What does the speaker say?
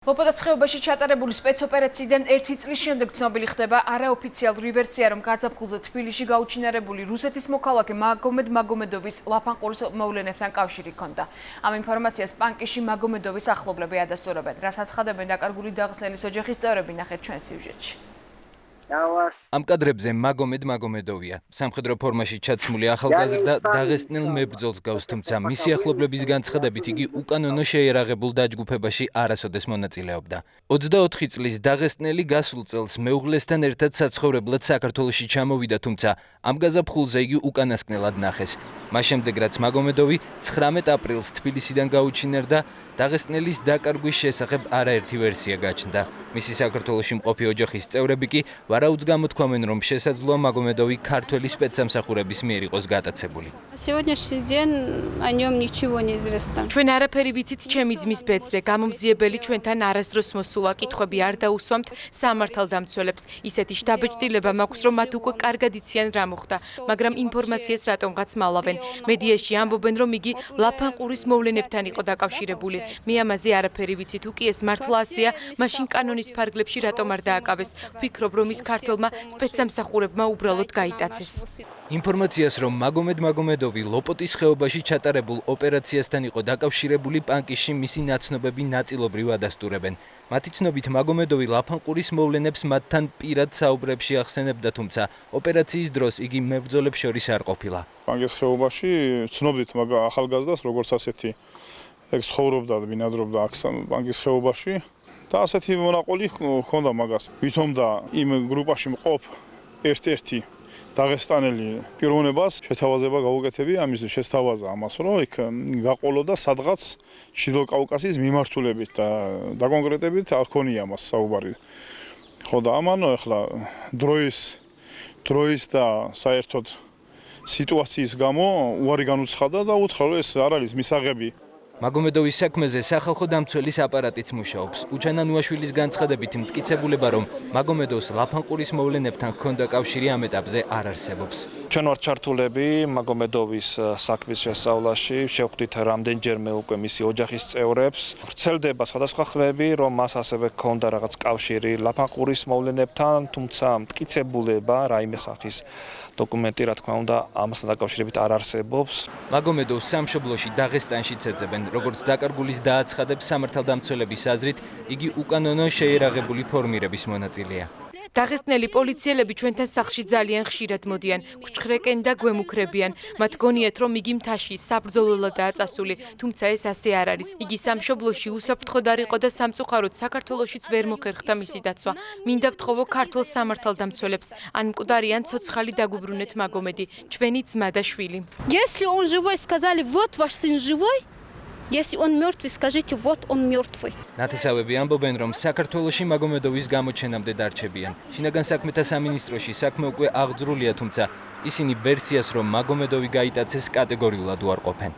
ლოპოტაც ხეობაში ჩატარებული სპეცოპერაციიდან 1 წლის შემდეგ ცნობილი ხდება არაოფიციალური ვერსია, რომ გაზაფხულზე თბილისში გაუჩინარებული რუსეთის მოქალაქე მაგომედ მაგომედოვის ლაფანყურის მოვლენებთან კავშირი ჰქონდა. ამ ინფორმაციას პანკიში მაგომედოვის ახლობლები ადასტურებენ. რასაც ცხადებენ დაკარგული დაღესტნელის ოჯახის წევრები, ნახეთ ჩვენ სიუჟეტში. ამ კადრებზე მაგომედ მაგომედოვია. სამხედრო ფორმაში ჩაცმული ახალგაზრდა დაღესტნელ მებრძოლს გავს, თუმცა მისი ახლობლების განცხადებით იგი უკანონო შეიარაღებულ დაჯგუფებაში არასოდეს მონაწილეობდა. 24 წლის დაღესტნელი გასულ წელს მეუღლესთან ერთად საცხოვრებლად საქართველოში ჩამოვიდა, თუმცა ამ გაზაფხულზე იგი უკანასკნელად ნახეს. მას შემდეგ რაც მაგომედოვი 19 აპრილს თბილისიდან გაუჩინარდა, დაღესტნელის დაკარგვის შესახებ არაერთი ვერსია გაჩნდა. მისი საქართველოში მყოფი ოჯახის წევრები კი ვარაუდს გამოთქვამენ, რომ შესაძლოა მაგომედოვი ქართველი სპეცსამსახურების მიერ იყოს გატაცებული. Сегодняшний день о нем ничего не известно. ჩვენ არაფერი ვიცით ჩემი ძმის ბედზე. გამომძიებელი ჩვენთან არასდროს მოსულა, კითხვები არ დაუსვამთ სამართალდამცველებს. ისეთი შთაბეჭდილება მაქვს, რომ მათ უკვე კარგად იციან რა მოხდა, მაგრამ ინფორმაციას რატომღაც მალავენ. მედიაში ამბობენ, რომ იგი ლაფანყურის მოვლენებთან იყო დაკავშირებული. მე ამაზე არაფერი ვიცი, თუ კი ეს მართლა ასეა, მაშინ კანონის ფარგლებში რატომ არ დააკავეს? ვფიქრობ, რომ ის ქართველმა სპეცსამსახურებმა უბრალოდ გაიტაცეს. ინფორმაციას, რომ მაგომედ მაგომედოვი ლოპოტის ხეობაში ჩატარებულ ოპერაციასთან იყო დაკავშირებული, პანკიში მისი ნაცნობები ნაწილობრივ ადასტურებენ. მათი ცნობით მაგომედოვი ლაფანყურის მოვლენებს მათთან პირად საუბრებში ახსენებდა, თუმცა ოპერაციის დროს იგი მებრძოლებს შორის არ ყოფილა. პანკის ხეობაში ცნობდით ახალგაზრდას, როგორც ასეთი ეგ ცხოვრობდა და ბინადრობდა აქ პანკის ხეობაში და ასეთი მონაყოლი ჰქონდა მაგას. ვითომ და იმ გრუპაში მყოფ ერთ-ერთი დაღესტანელი პიროვნებას შეთავაზება გაუკეთებია, ამის შესთავაზა ამას, რომ იქ გაყოლოდა სადღაც ჩრდილო კავკასიის მიმართულებით და დაკონკრეტებით არ ქონია მას საუბარი. ხო და ამან ახლა დროის და საერთოდ სიტუაციის გამო უარი განუცხადა და უთხრა, რომ ეს არ არის მისაღები. მაგომედოვის საქმეზე სახალხო დამცველის აპარატიც მუშაობს. უჩანანუაშვილის განცხადებით მტკიცებულება, რომ მაგომედოვს ლაფანყურის მოვლენებთან ჰქონდა კავშირი, ამ ეტაპზე არ არსებობს. ჩვენ ვართ ჩართულები მაგომედოვის საქმის შესწავლაში, შევხვდით რამდენჯერმე უკვე მისი ოჯახის წევრებს. ვრცელდება სხვადასხვა ხმები, რომ მას ასევე ჰქონდა რაღაც კავშირი ლაფანყურის მოვლენებთან, თუმცა მტკიცებულება, რაიმე სახის დოკუმენტი, რა თქმა უნდა, ამასთან დაკავშირებით არ არსებობს. მაგომედოვს სამშობლოში დაღესტანშიც ეძებენ. როგორც დაკარგულის დააცხადებს სამართალდამცველების აზრით, იგი უკანონო შეიარაღებული ფორმირების მონაწილეა. დაღესტნელი პოლიციელები ჩვენთან სახლში ძალიან ხშირად მოდიან, გვჭხრეკენ და გვემუქრებიან. მათ გონიათ, რომ იგი მთაში საბრძოლველადაა წასული, თუმცა ეს ასე არ არის. იგი სამშობლოში უსაფრთხოდ არ იყო და სამწუხაროდ საქართველოშიც ვერ მოხერხდა მისი დაცვა. მინდა ვთხოვო ქართულ სამართალდამცველებს, ან მკვდარი ან ცოცხალი დაგვიბრუნეთ მაგომედი, ჩვენი ძმა და შვილი. Если он живой, сказали, вот ваш сын живой. Если он мертвый, скажите, вот он мертвый. ნათესავები ამბობენ, რომ საქართველოში მაგომედოვის გამოჩენამდე დარჩებიან. შინაგან საქმეთა სამინისტროში საქმე უკვე აღძრულია, თუმცა ისინი ვერსიას, რომ მაგომედოვი გაიტაცეს, კატეგორიულად უარყოფენ.